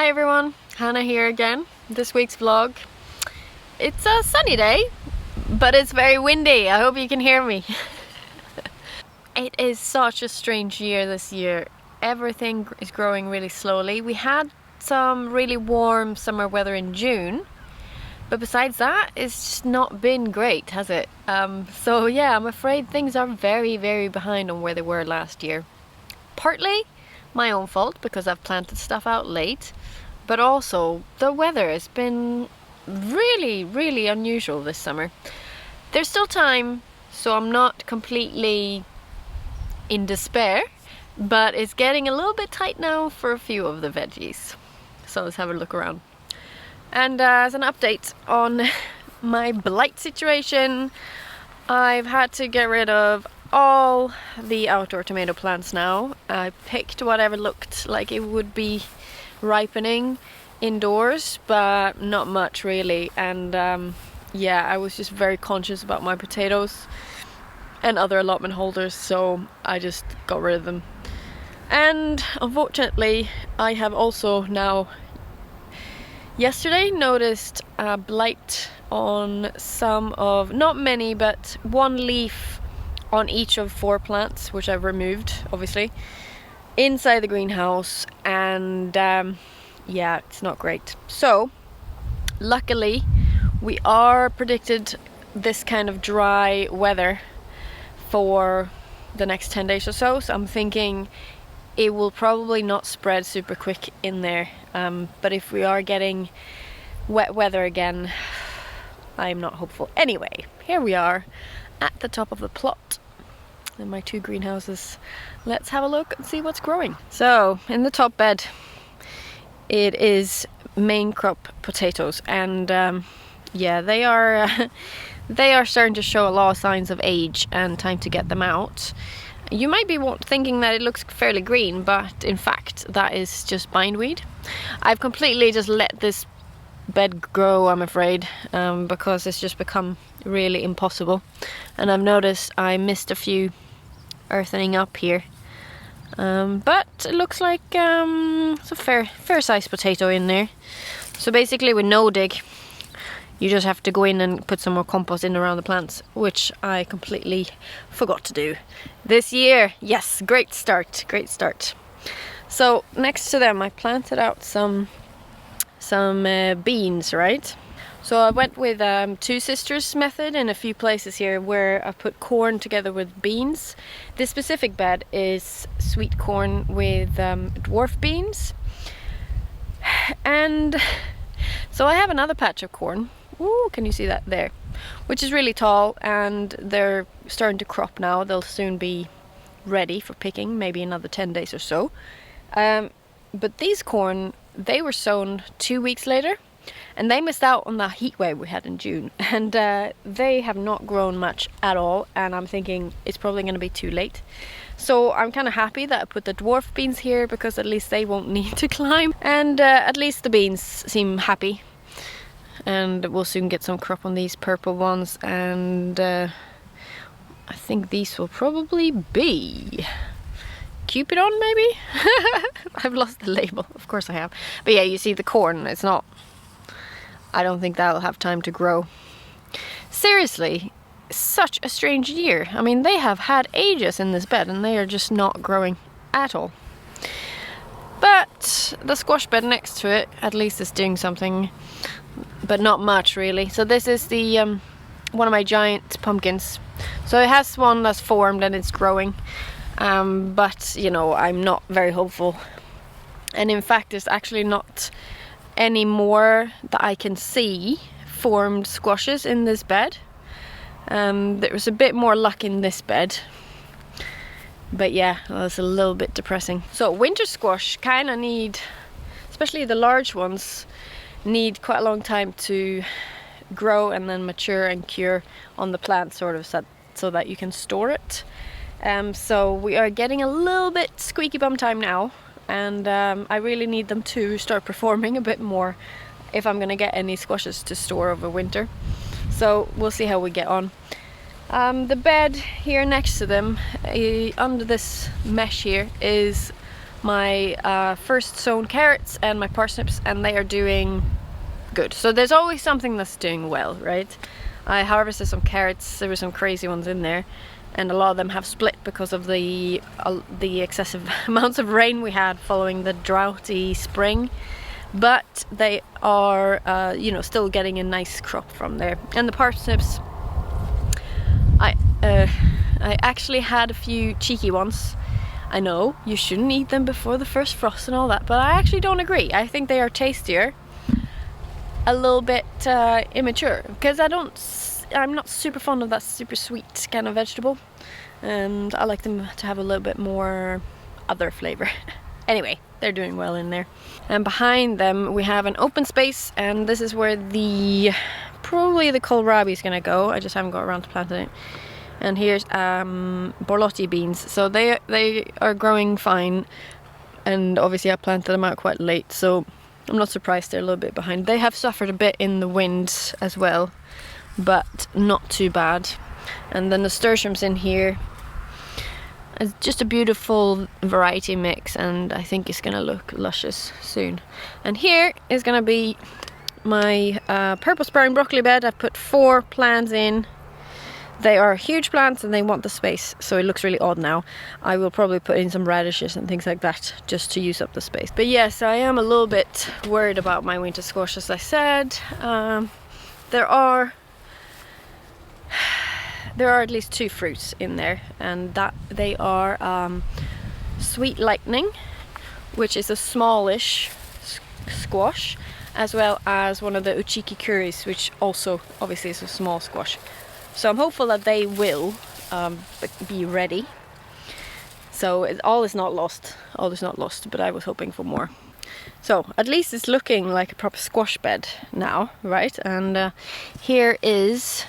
Hi everyone, Hannah here again. This week's vlog. It's a sunny day, but it's very windy. I hope you can hear me. It is such a strange year this year. Everything is growing really slowly. We had some really warm summer weather in June, but besides that, it's just not been great, has it? So yeah, I'm afraid things are very behind on where they were last year. Partly my own fault because I've planted stuff out late, but also the weather has been really unusual this summer. There's still time, so I'm not completely in despair, but it's getting a little bit tight now for a few of the veggies. So let's have a look around. And as an update on my blight situation, I've had to get rid of all the outdoor tomato plants now. I picked whatever looked like it would be ripening indoors, but not much really. And yeah, I was just very conscious about my potatoes and other allotment holders, so I just got rid of them. And unfortunately, I have also now yesterday noticed a blight on some of, not many, but one leaf on each of 4 plants, which I've removed obviously inside the greenhouse, and yeah, it's not great. So luckily we are predicted this kind of dry weather for the next 10 days or so, so I'm thinking it will probably not spread super quick in there, but if we are getting wet weather again, I'm not hopeful. Anyway, here we are at the top of the plot in my 2 greenhouses. Let's have a look and see what's growing. So in the top bed it is main crop potatoes, and yeah, they are starting to show a lot of signs of age and time to get them out. You might be thinking that it looks fairly green, but in fact that is just bindweed. I've completely just let this bed grow, I'm afraid, because it's just become really impossible. And I've noticed I missed a few earthening up here, but it looks like it's a fair sized potato in there. So basically with no dig, you just have to go in and put some more compost in around the plants, which I completely forgot to do this year. Yes, great start. So next to them I planted out some beans, right? So I went with 2 sisters method in a few places here where I put corn together with beans. This specific bed is sweet corn with dwarf beans. And so I have another patch of corn. Ooh, can you see that there? Which is really tall, and they're starting to crop now. They'll soon be ready for picking, maybe another 10 days or so. But these corn, they were sown 2 weeks later, and they missed out on the heat wave we had in June, and they have not grown much at all, and I'm thinking it's probably going to be too late. So I'm kind of happy that I put the dwarf beans here, because at least they won't need to climb, and at least the beans seem happy, and we'll soon get some crop on these purple ones. And I think these will probably be Cupidon, maybe? I've lost the label, of course I have. But yeah, you see the corn, it's not, I don't think that'll have time to grow. Seriously, such a strange year. I mean, they have had ages in this bed and they are just not growing at all. But the squash bed next to it at least is doing something, but not much really. So this is the one of my giant pumpkins. So it has one that's formed and it's growing. But you know, I'm not very hopeful, and in fact there's actually not any more that I can see formed squashes in this bed. There was a bit more luck in this bed, but yeah, that's a little bit depressing. So winter squash kind of need, especially the large ones, need quite a long time to grow and then mature and cure on the plant, sort of, so that you can store it. So we are getting a little bit squeaky bum time now, and I really need them to start performing a bit more if I'm gonna get any squashes to store over winter. So we'll see how we get on. The bed here next to them, under this mesh here, is my first sown carrots and my parsnips, and they are doing good. So there's always something that's doing well, right? I harvested some carrots, there were some crazy ones in there, and a lot of them have split because of the excessive amounts of rain we had following the droughty spring. But they are, you know, still getting a nice crop from there. And the parsnips, I actually had a few cheeky ones. I know you shouldn't eat them before the first frost and all that, but I actually don't agree. I think they are tastier, a little bit immature, because I'm not super fond of that super sweet kind of vegetable, and I like them to have a little bit more other flavor. Anyway, they're doing well in there. And behind them we have an open space, and this is where probably the kohlrabi is gonna go. I just haven't got around to planting it. And here's borlotti beans. So they are growing fine, and obviously I planted them out quite late, so I'm not surprised they're a little bit behind. They have suffered a bit in the wind as well, but not too bad. And the nasturtiums in here, it's just a beautiful variety mix, and I think it's gonna look luscious soon. And here is gonna be my purple sprouting broccoli bed. I've put 4 plants in. They are huge plants and they want the space, so it looks really odd now. I will probably put in some radishes and things like that just to use up the space. But yes, I am a little bit worried about my winter squash, as I said. There are at least 2 fruits in there, and that they are Sweet Lightning, which is a smallish squash, as well as one of the uchiki kuris, which also obviously is a small squash. So I'm hopeful that they will be ready. So all is not lost, but I was hoping for more. So at least it's looking like a proper squash bed now, right? And here is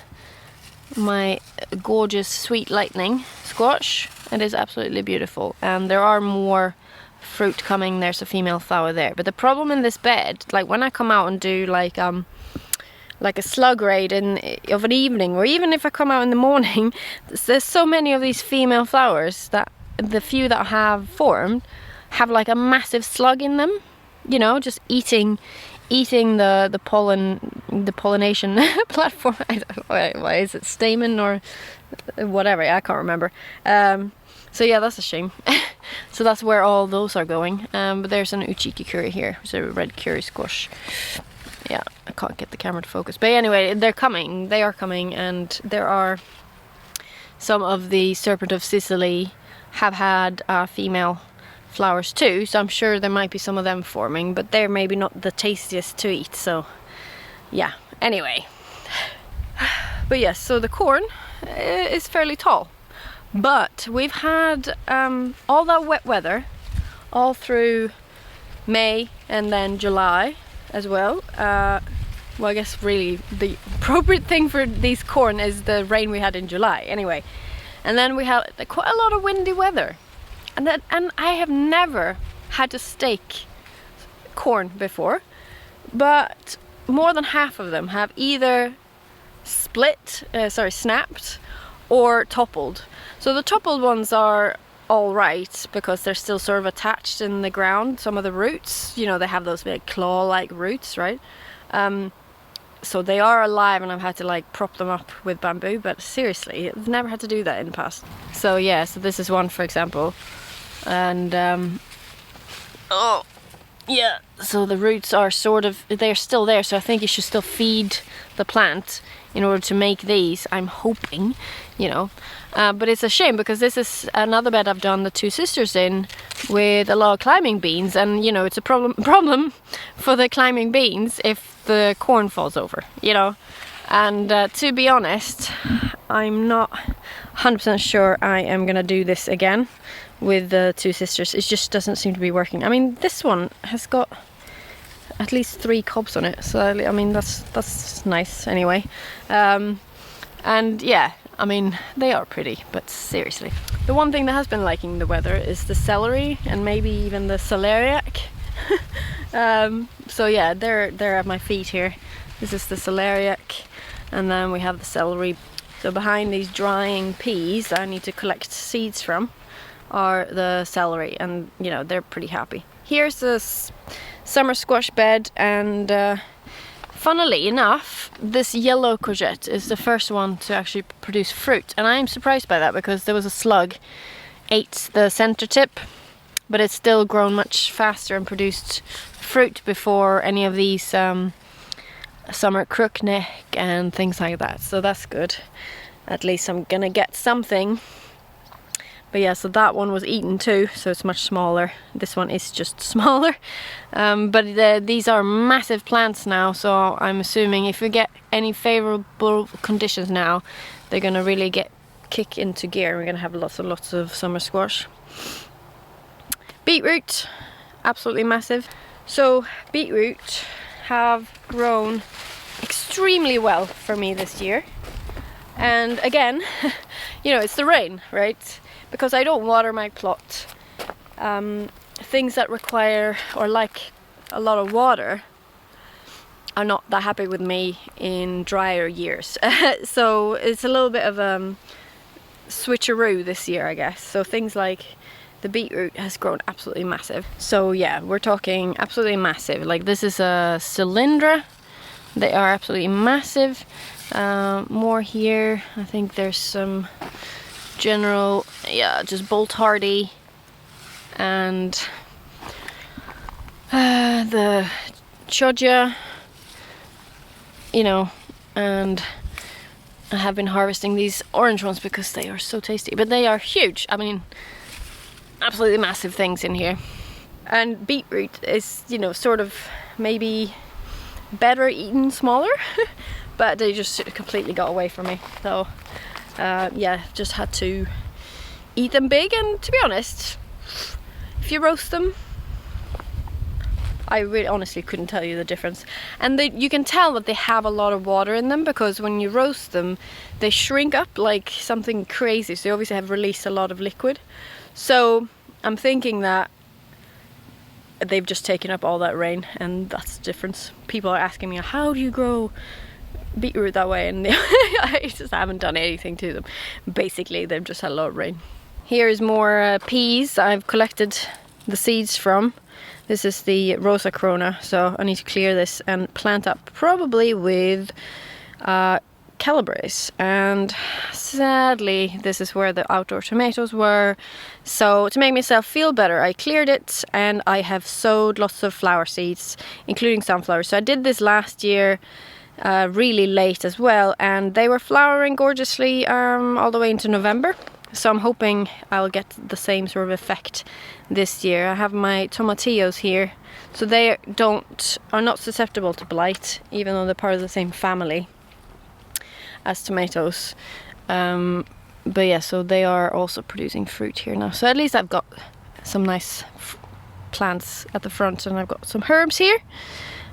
my gorgeous Sweet Lightning squash. It is absolutely beautiful, and there are more fruit coming. There's a female flower there, but the problem in this bed, like when I come out and do like a slug raid of an evening, or even if I come out in the morning, there's so many of these female flowers that the few that have formed have like a massive slug in them, you know, just eating the pollination platform. I don't know, why is it stamen or whatever, I can't remember. So yeah, that's a shame. So that's where all those are going. But there's an uchiki kuri here, it's a red kuri squash. Yeah, I can't get the camera to focus. But anyway, they are coming, and there are some of the Serpent of Sicily have had female flowers too, so I'm sure there might be some of them forming, but they're maybe not the tastiest to eat, so yeah, anyway. But yes, so the corn is fairly tall, but we've had all that wet weather all through May and then July as well. Well, I guess really the appropriate thing for these corn is the rain we had in July anyway. And then we had quite a lot of windy weather, and I have never had to stake corn before, but more than half of them have either snapped or toppled. So the toppled ones are all right because they're still sort of attached in the ground. Some of the roots, you know, they have those big claw-like roots, right? So they are alive, and I've had to like prop them up with bamboo, but seriously, I've never had to do that in the past. So yeah, so this is one, for example, and oh yeah, so the roots are they're still there, so I think you should still feed the plant in order to make these, I'm hoping, you know. But it's a shame because this is another bed I've done the two sisters in with a lot of climbing beans, and you know, it's a problem for the climbing beans if the corn falls over, you know. And to be honest, I'm not 100% sure I am gonna do this again with the two sisters. It just doesn't seem to be working. I mean, this one has got at least 3 cobs on it, so I mean that's nice anyway. And yeah, I mean, they are pretty, but seriously. The one thing that has been liking the weather is the celery, and maybe even the celeriac. So yeah, they're at my feet here. This is the celeriac, and then we have the celery. So behind these drying peas I need to collect seeds from, are the celery, and you know, they're pretty happy. Here's this summer squash bed, and funnily enough, this yellow courgette is the first one to actually produce fruit, and I'm surprised by that because there was a slug ate the center tip, but it's still grown much faster and produced fruit before any of these summer crookneck and things like that, so that's good. At least I'm gonna get something. But yeah, so that one was eaten too, so it's much smaller. This one is just smaller. But these are massive plants now, so I'm assuming if we get any favorable conditions now, they're gonna really kick into gear. We're gonna have lots and lots of summer squash. Beetroot, absolutely massive. So beetroot have grown extremely well for me this year. And again, you know, it's the rain, right? Because I don't water my plot. Things that require or like a lot of water are not that happy with me in drier years. So it's a little bit of a switcheroo this year, I guess. So things like the beetroot has grown absolutely massive. So yeah, we're talking absolutely massive. Like this is a cylindra. They are absolutely massive. More here. I think there's some general, yeah, just bolt hardy, and the choja, you know, and I have been harvesting these orange ones because they are so tasty, but they are huge. I mean, absolutely massive things in here. And beetroot is, you know, sort of maybe better eaten smaller, but they just completely got away from me. So yeah, just had to eat them big, and to be honest, if you roast them, I really honestly couldn't tell you the difference. And you can tell that they have a lot of water in them, because when you roast them, they shrink up like something crazy, so they obviously have released a lot of liquid. So I'm thinking that they've just taken up all that rain, and that's the difference. People are asking me, how do you grow beetroot that way? And I just haven't done anything to them. Basically, they've just had a lot of rain. Here is more peas I've collected the seeds from. This is the Rosa Corona, so I need to clear this and plant up probably with calabrese. And sadly, this is where the outdoor tomatoes were. So to make myself feel better, I cleared it, and I have sowed lots of flower seeds, including sunflowers. So I did this last year, really late as well, and they were flowering gorgeously all the way into November. So I'm hoping I'll get the same sort of effect this year. I have my tomatillos here, so they are not susceptible to blight, even though they're part of the same family as tomatoes. But yeah, so they are also producing fruit here now. So at least I've got some nice plants at the front, and I've got some herbs here.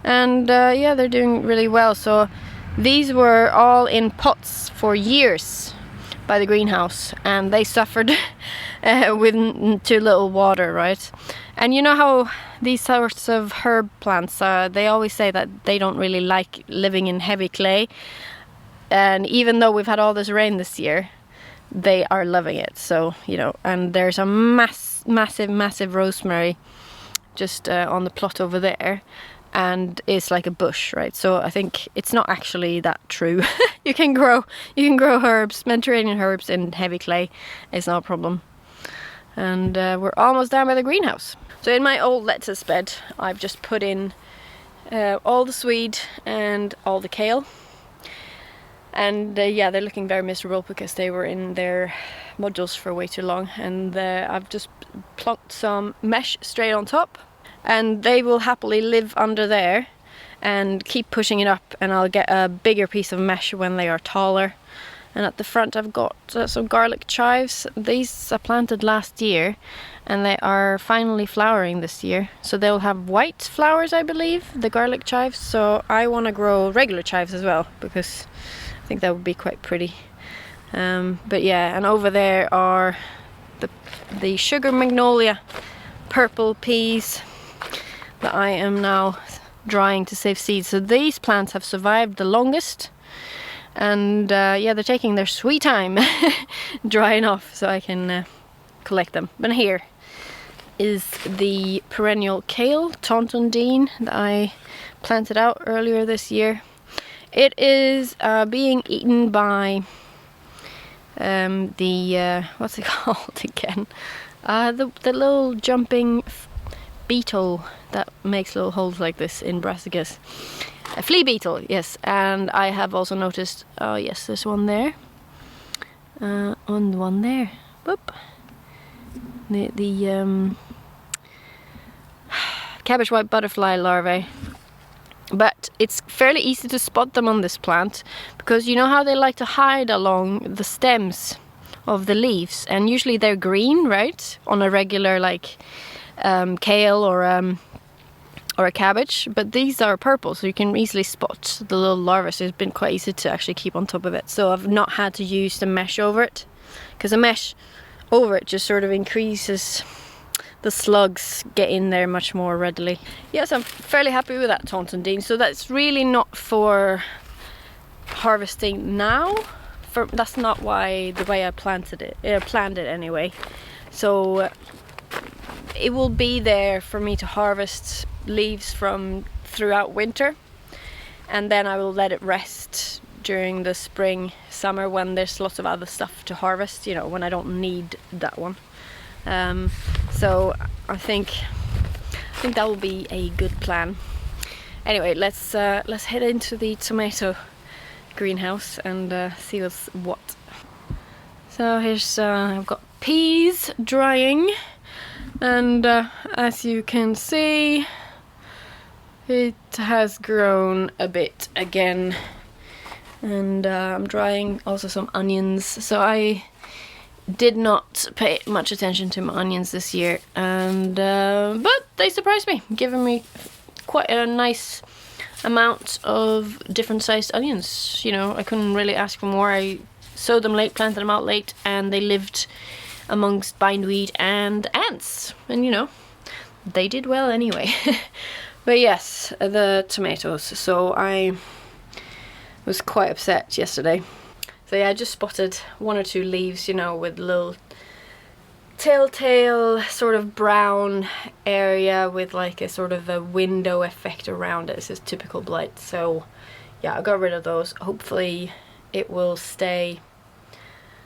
And yeah, they're doing really well. So these were all in pots for years by the greenhouse, and they suffered with too little water, right? And you know how these sorts of herb plants, they always say that they don't really like living in heavy clay. And even though we've had all this rain this year, they are loving it. So, you know, and there's a massive rosemary just on the plot over there, and it's like a bush, right? So I think it's not actually that true. you can grow herbs, Mediterranean herbs, in heavy clay. It's not a problem. And we're almost down by the greenhouse. So in my old lettuce bed, I've just put in all the swede and all the kale. And yeah, they're looking very miserable because they were in their modules for way too long. And I've just plonked some mesh straight on top, and they will happily live under there and keep pushing it up, and I'll get a bigger piece of mesh when they are taller. And at the front I've got some garlic chives. These I planted last year, and they are finally flowering this year. So they'll have white flowers, I believe, the garlic chives. So I want to grow regular chives as well, because I think that would be quite pretty. But yeah, and over there are the sugar magnolia purple peas that I am now drying to save seeds. So these plants have survived the longest, and yeah, they're taking their sweet time drying off, so I can collect them. But here is the perennial kale, Tontondine, that I planted out earlier this year. It is being eaten by what's it called again? The little jumping beetle that makes little holes like this in brassicas. A flea beetle, yes. And I have also noticed, oh yes, there's one there. On one there. Whoop. The cabbage white butterfly larvae. But it's fairly easy to spot them on this plant, because you know how they like to hide along the stems of the leaves, and usually they're green, right, on a regular like kale or a cabbage, but these are purple, so you can easily spot the little larvae. So it's been quite easy to actually keep on top of it. So I've not had to use the mesh over it, because the mesh over it just sort of increases the slugs get in there much more readily. Yes, I'm fairly happy with that Tontondine. So that's really not for harvesting now. That's not why the way I planted it. Planned it anyway. So it will be there for me to harvest leaves from throughout winter, and then I will let it rest during the spring, summer, when there's lots of other stuff to harvest. You know, when I don't need that one. So I think that will be a good plan. Anyway, let's head into the tomato greenhouse and see what's what. So here's I've got peas drying, and as you can see, it has grown a bit again. And I'm drying also some onions. So I did not pay much attention to my onions this year, and but they surprised me, giving me quite a nice amount of different sized onions. You know, I couldn't really ask for more. I sowed them late, planted them out late, and they lived amongst bindweed and ants, and you know, they did well anyway. But yes, the tomatoes. So I was quite upset yesterday. So yeah, I just spotted one or two leaves, you know, with little telltale sort of brown area with like a sort of a window effect around it. It's just typical blight. So yeah, I got rid of those. Hopefully it will stay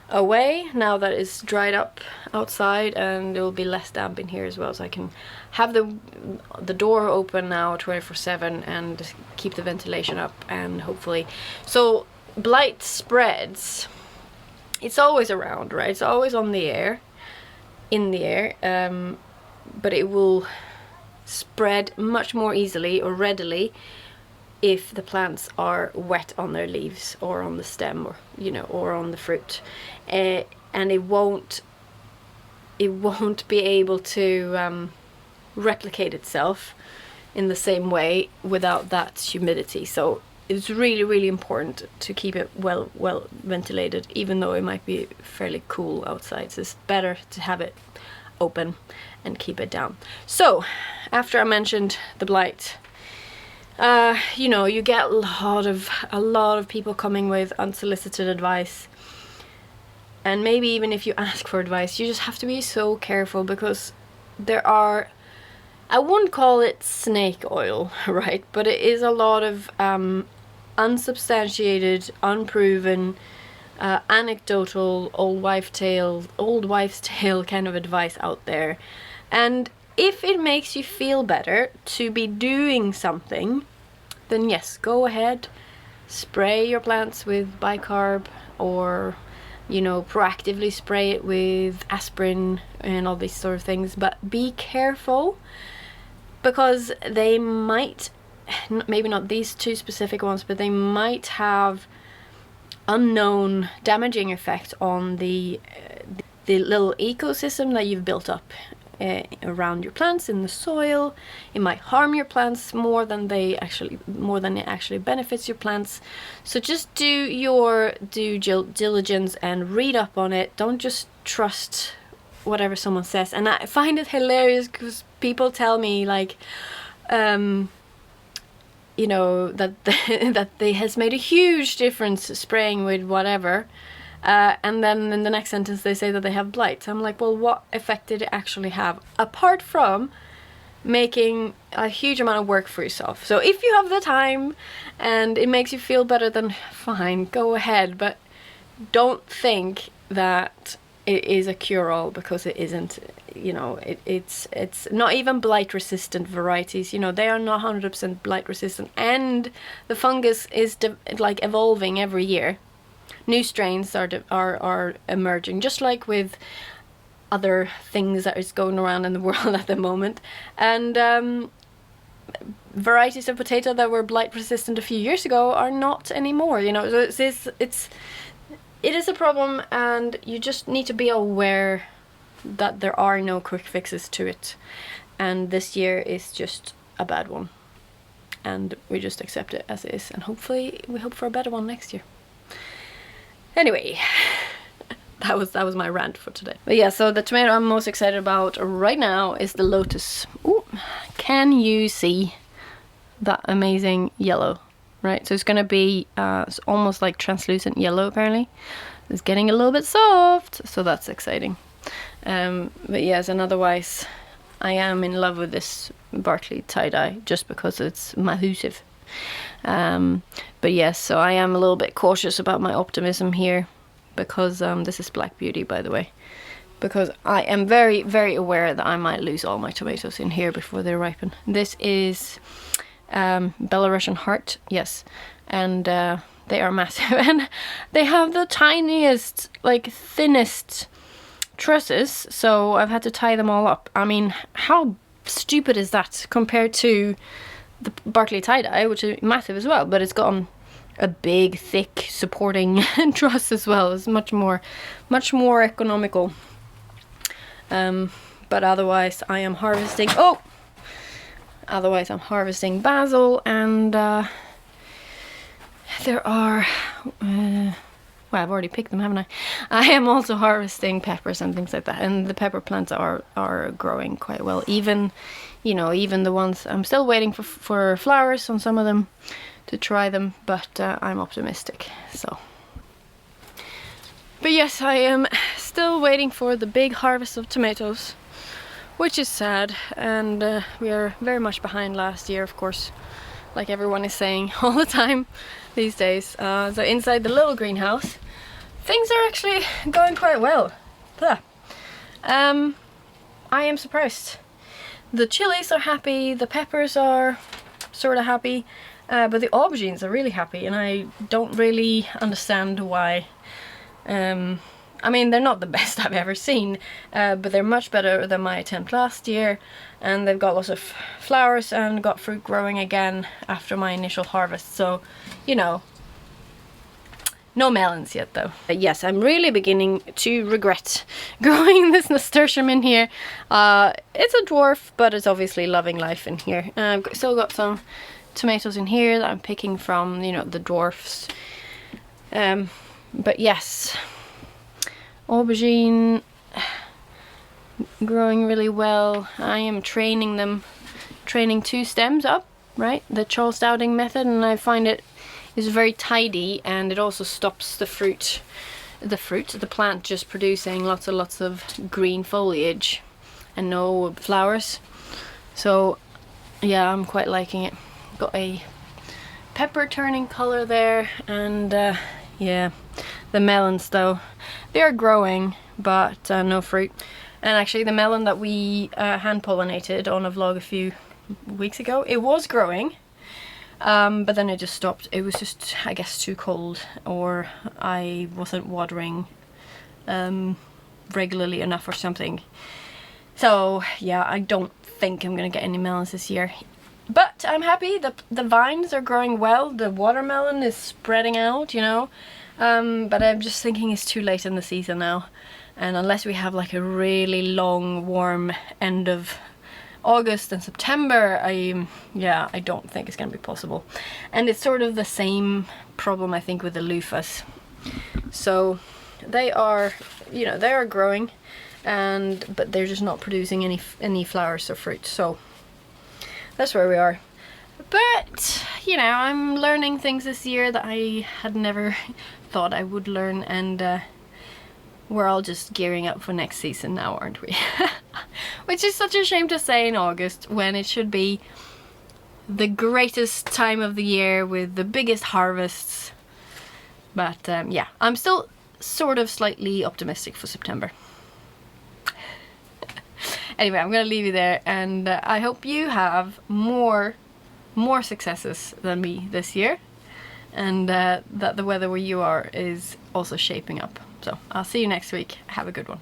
away now that it's dried up outside, and it will be less damp in here as well, so I can have the door open now 24/7 and keep the ventilation up, and hopefully. So blight spreads, it's always around, right? It's always on the air, in the air, but it will spread much more easily or readily if the plants are wet on their leaves or on the stem, or you know, or on the fruit, and it won't be able to replicate itself in the same way without that humidity. So it's really, really important to keep it well ventilated, even though it might be fairly cool outside. So it's better to have it open and keep it down. So after I mentioned the blight, you know, you get a lot of people coming with unsolicited advice, and maybe even if you ask for advice, you just have to be so careful, because there are, I wouldn't call it snake oil, right, but it is a lot of unsubstantiated, unproven, anecdotal, old wives' tale kind of advice out there. And if it makes you feel better to be doing something, then yes, go ahead, spray your plants with bicarb, or you know, proactively spray it with aspirin and all these sort of things. But be careful, because they might, maybe not these two specific ones, but they might have unknown damaging effect on the little ecosystem that you've built up around your plants in the soil. It might harm your plants more than it actually benefits your plants. So just do your due diligence and read up on it. Don't just trust whatever someone says. And I find it hilarious because people tell me like, you know, that that they has made a huge difference spraying with whatever, And then in the next sentence they say that they have blight. So I'm like, well, what effect did it actually have? Apart from making a huge amount of work for yourself. So if you have the time and it makes you feel better, then fine, go ahead. But don't think that it is a cure-all, because it isn't. You know, it's not even blight resistant varieties, you know, they are not 100% blight resistant, and the fungus is like evolving every year. New strains are emerging, just like with other things that is going around in the world at the moment. And varieties of potato that were blight resistant a few years ago are not anymore, you know. So it is a problem, and you just need to be aware that there are no quick fixes to it, and this year is just a bad one, and we just accept it as it is, and hopefully we hope for a better one next year. Anyway, that was my rant for today. But yeah, so the tomato I'm most excited about right now is the Lotus. Ooh, can you see that amazing yellow? Right, so it's gonna be it's almost like translucent yellow apparently. It's getting a little bit soft, so that's exciting. But yes, and otherwise I am in love with this Barclay tie-dye just because it's massive. But yes, so I am a little bit cautious about my optimism here, because this is Black Beauty, by the way, because I am very, very aware that I might lose all my tomatoes in here before they ripen. This is Belarusian Heart, yes, and they are massive, and they have the tiniest, like thinnest trusses, so I've had to tie them all up. I mean, how stupid is that compared to the Barclay tie-dye, which is massive as well, but it's got a big, thick, supporting truss as well. It's much more economical. But otherwise I am harvesting, basil, and there are well, I've already picked them, haven't I? I am also harvesting peppers and things like that, and the pepper plants are growing quite well. Even, you know, even the ones, I'm still waiting for flowers on some of them to try them, but I'm optimistic. So, but yes, I am still waiting for the big harvest of tomatoes, which is sad, and we are very much behind last year, of course, like everyone is saying all the time these days. So inside the little greenhouse, things are actually going quite well. I am surprised. The chilies are happy, the peppers are sort of happy, but the aubergines are really happy, and I don't really understand why. I mean, they're not the best I've ever seen, but they're much better than my attempt last year, and they've got lots of flowers and got fruit growing again after my initial harvest, so, you know, no melons yet though. Yes, I'm really beginning to regret growing this nasturtium in here. It's a dwarf, but it's obviously loving life in here. I've still got some tomatoes in here that I'm picking from, you know, the dwarfs. But yes, aubergine growing really well. I am training 2 stems up, right? The Charles Dowding method, and I find it is very tidy, and it also stops the plant just producing lots of green foliage and no flowers. So yeah, I'm quite liking it. Got a pepper turning color there, and yeah, the melons though, they're growing, but no fruit. And actually the melon that we hand pollinated on a vlog a few weeks ago, it was growing, but then it just stopped. It was just, I guess, too cold, or I wasn't watering regularly enough or something. So yeah, I don't think I'm gonna get any melons this year. But I'm happy, the vines are growing well, the watermelon is spreading out, you know. But I'm just thinking it's too late in the season now. And unless we have like a really long, warm end of August and September, I don't think it's gonna be possible. And it's sort of the same problem, I think, with the loofahs. So they are, you know, they are growing, but they're just not producing any flowers or fruit. So that's where we are. But you know, I'm learning things this year that I had never thought I would learn, and we're all just gearing up for next season now, aren't we? Which is such a shame to say in August, when it should be the greatest time of the year with the biggest harvests. But yeah, I'm still sort of slightly optimistic for September. Anyway, I'm gonna leave you there, and I hope you have more successes than me this year, and that the weather where you are is also shaping up. So I'll see you next week. Have a good one.